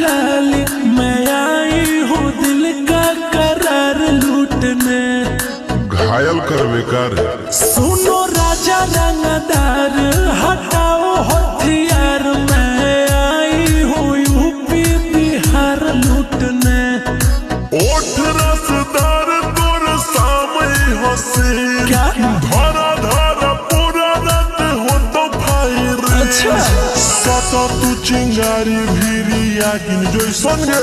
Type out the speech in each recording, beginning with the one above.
लाली मैं आई हूँ दिल का करार लूटने। घायल कर बेकार सुनो राजा रंगदार हटाओ हथियार मैं आई हूँ यूपी बिहार लूटने। ओठ रसदार तोर सामने हंसी क्या धारा धारा पूरा रात हो तो फायर। अच्छा सता तू चिंगारी भीरी आगिन जैसन गे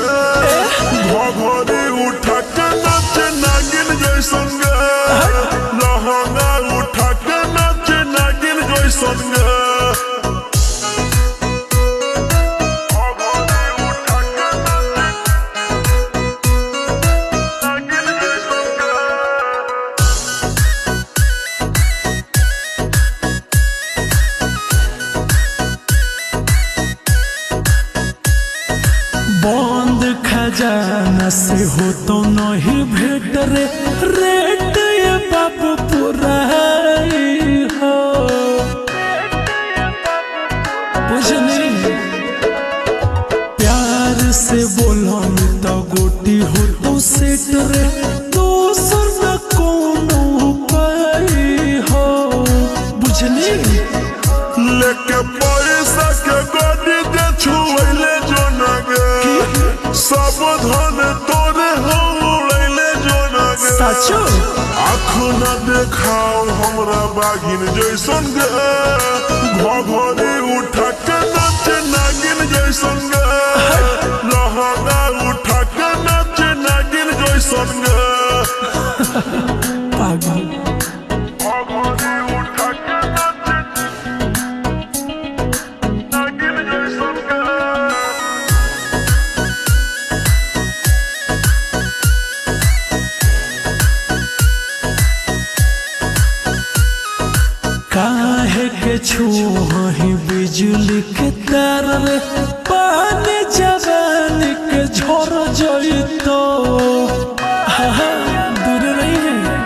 घघरी उठा के नाच नागिन जैसन गे लहंगा उठा के नाच नागिन जैसन गे। बंद खजाना से हो तो नहीं भेट रे रेट ये बाप पूरा हो बुझनी। प्यार से बोलो तो गोटी हो तो सेट रे दोसर न कोनो पाई हो बुझनी। लेके पैसा के गाड़ी दे छुएले जो नगे सब धन तोरे हो उड़ैले जो नगे। सचो आँख न देखाओ हमरा बागिन जैसन गे घघरी उठा के नाच नागिन जैसन गे लहंगा उठा के नाच नागिन जैसन गे। पागल घघरी उठा के नाच नागिन जैसन गे। काहे के छुही बिजली के तार रे पानी जवानी के झोर जइतो दूर नहीं है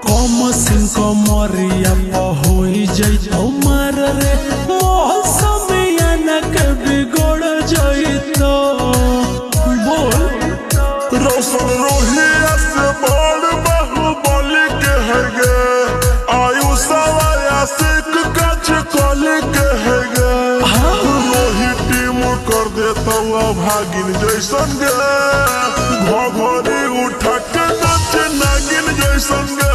कम सिंह कमरिया होई जइतो मार रे मौसम याना के बिगड़ जइतो। बोल रोशन रोहिया से बड़ बाहुबली के है गे आयुषवायासिक कच कल के है गे रोहित टीम कर देता भागिन जैसन गे घघरी उठा के नाच नागिन जैसन गे